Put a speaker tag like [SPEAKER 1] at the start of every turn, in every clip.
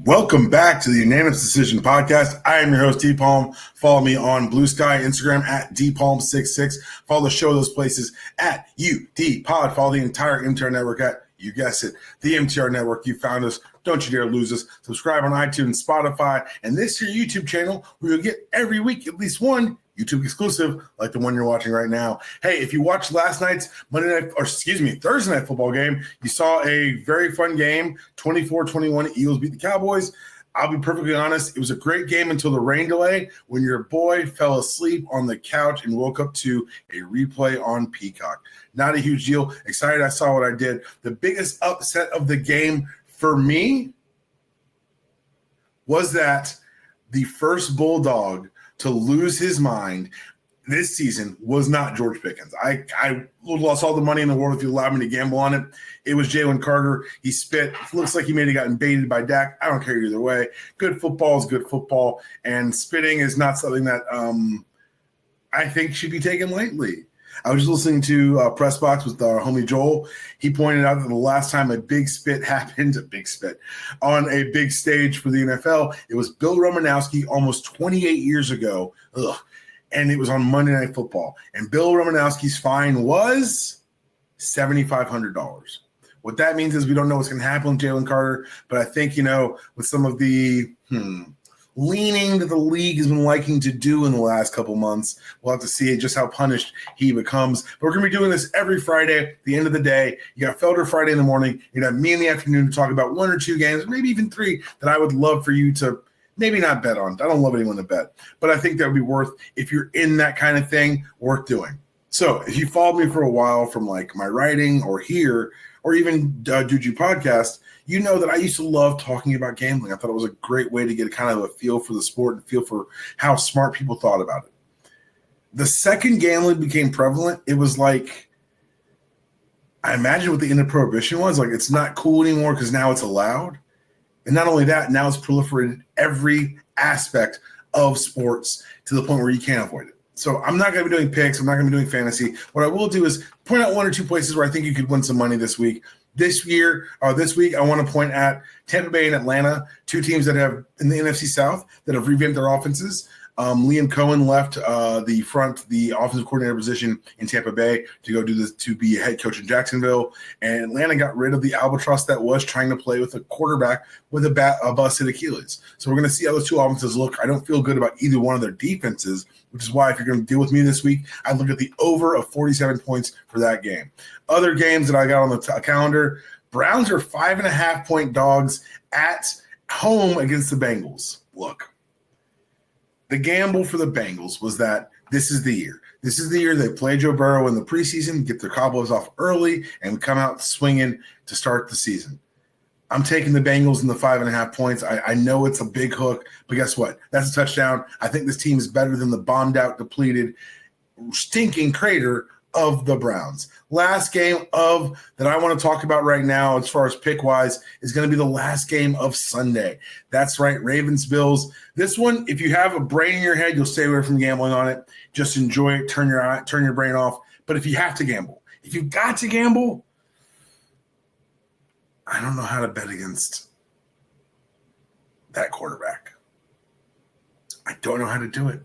[SPEAKER 1] Welcome back to the Unanimous Decision Podcast. I am your host, D Palm. Follow me on Blue Sky, Instagram at DPalm66. Follow the show those places at UDPod. Follow the entire MTR network at, you guessed it, the MTR network. You found us. Don't you dare lose us. Subscribe on iTunes, Spotify, and this here YouTube channel where you'll get every week at least one YouTube exclusive like the one you're watching right now. Hey, if you watched last night's Thursday night football game, you saw a very fun game, 24-21, Eagles beat the Cowboys. I'll be perfectly honest, it was a great game until the rain delay when your boy fell asleep on the couch and woke up to a replay on Peacock. Not a huge deal. Excited I saw what I did. The biggest upset of the game for me was that the first Bulldog to lose his mind this season was not George Pickens. I lost all the money in the world if you allowed me to gamble on it. It was Jalen Carter. He spit. Looks like he may have gotten baited by Dak. I don't care either way. Good football is good football, and spitting is not something that I think should be taken lightly. I was just listening to Press Box with our homie Joel. He pointed out that the last time a big spit happened, on a big stage for the NFL, it was Bill Romanowski almost 28 years ago. And it was on Monday Night Football. And Bill Romanowski's fine was $7,500. What that means is we don't know what's going to happen with Jalen Carter, but I think, with some of the leaning that the league has been liking to do in the last couple months, we'll have to see just how punished he becomes. But we're going to be doing this every Friday at the end of the day. You got Felder Friday in the morning. You got me in the afternoon to talk about one or two games, maybe even three, that I would love for you to maybe not bet on. I don't love anyone to bet, but I think that would be worth, if you're in that kind of thing, worth doing. So if you followed me for a while from like my writing or here, or even Juju podcast, you know that I used to love talking about gambling. I thought it was a great way to get kind of a feel for the sport and feel for how smart people thought about it. The second gambling became prevalent, it was like, I imagine what the end of prohibition was. Like, it's not cool anymore because now it's allowed. And not only that, now it's proliferated every aspect of sports to the point where you can't avoid it. So I'm not going to be doing picks. I'm not going to be doing fantasy. What I will do is point out one or two places where I think you could win some money this week. This week, I want to point at Tampa Bay and Atlanta, two teams that have in the NFC South that have revamped their offenses. Liam Cohen left the offensive coordinator position in Tampa Bay to go do this, to be a head coach in Jacksonville. And Atlanta got rid of the albatross that was trying to play with a quarterback with a busted Achilles. So we're going to see how those two offenses look. I don't feel good about either one of their defenses, which is why if you're going to deal with me this week, I'd look at the over of 47 points for that game. Other games that I got on the calendar, Browns are 5.5-point dogs at home against the Bengals. Look. The gamble for the Bengals was that this is the year. This is the year they play Joe Burrow in the preseason, get their cobwebs off early, and come out swinging to start the season. I'm taking the Bengals in the 5.5 points. I know it's a big hook, but guess what? That's a touchdown. I think this team is better than the bombed-out, depleted, stinking crater of the Browns. Last game that I want to talk about right now as far as pick-wise is going to be the last game of Sunday. That's right, Ravens-Bills. This one, if you have a brain in your head, you'll stay away from gambling on it. Just enjoy it, turn your brain off. But if you have to gamble, if you've got to gamble, I don't know how to bet against that quarterback. I don't know how to do it.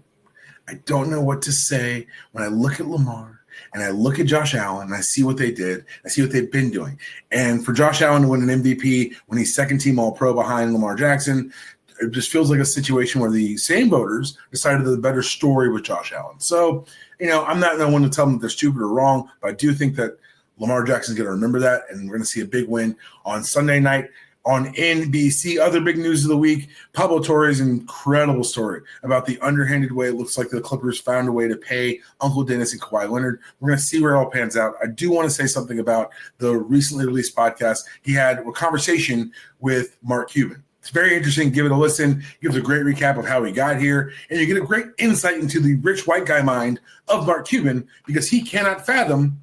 [SPEAKER 1] I don't know what to say when I look at Lamar and I look at Josh Allen and I see what they did. I see what they've been doing. And for Josh Allen to win an MVP when he's second-team All-Pro behind Lamar Jackson, it just feels like a situation where the same voters decided that the better story was Josh Allen. So, I'm not the one to tell them that they're stupid or wrong, but I do think that Lamar Jackson's going to remember that, and we're going to see a big win on Sunday night on NBC. Other big news of the week, Pablo Torre's incredible story about the underhanded way it looks like the Clippers found a way to pay Uncle Dennis and Kawhi Leonard. We're going to see where it all pans out. I do want to say something about the recently released podcast. He had a conversation with Mark Cuban. It's very interesting. Give it a listen. Gives a great recap of how he got here. And you get a great insight into the rich white guy mind of Mark Cuban, because he cannot fathom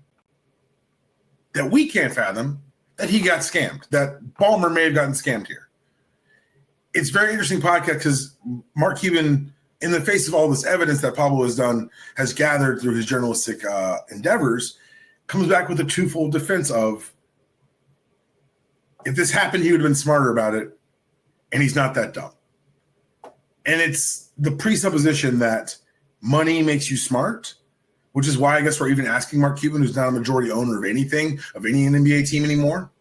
[SPEAKER 1] that we can't fathom that he got scammed, that Ballmer may have gotten scammed here. It's very interesting podcast because Mark Cuban, in the face of all this evidence that Pablo has gathered through his journalistic endeavors, comes back with a twofold defense of, if this happened, he would have been smarter about it. and he's not that dumb. And it's the presupposition that money makes you smart, which is why I guess we're even asking Mark Cuban, who's not a majority owner of anything, of any NBA team anymore.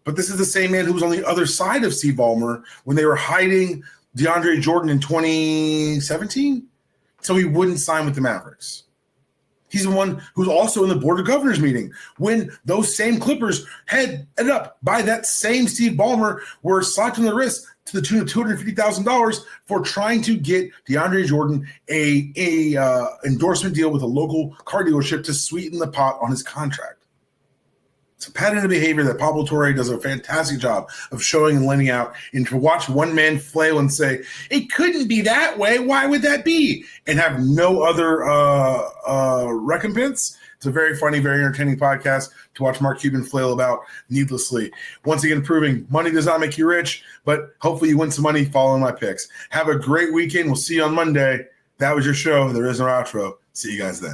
[SPEAKER 1] But this is the same man who was on the other side of Steve Ballmer when they were hiding DeAndre Jordan in 2017, so he wouldn't sign with the Mavericks. He's the one who's also in the Board of Governors meeting when those same Clippers headed up by that same Steve Ballmer were slapped on the wrist to the tune of $250,000 for trying to get DeAndre Jordan a endorsement deal with a local car dealership to sweeten the pot on his contract. It's a pattern of behavior that Pablo Torre does a fantastic job of showing and laying out. And to watch one man flail and say, it couldn't be that way, why would that be? And have no other recompense. It's a very funny, very entertaining podcast to watch Mark Cuban flail about needlessly. Once again, proving money does not make you rich, but hopefully you win some money following my picks. Have a great weekend. We'll see you on Monday. That was your show. There is no outro. See you guys then.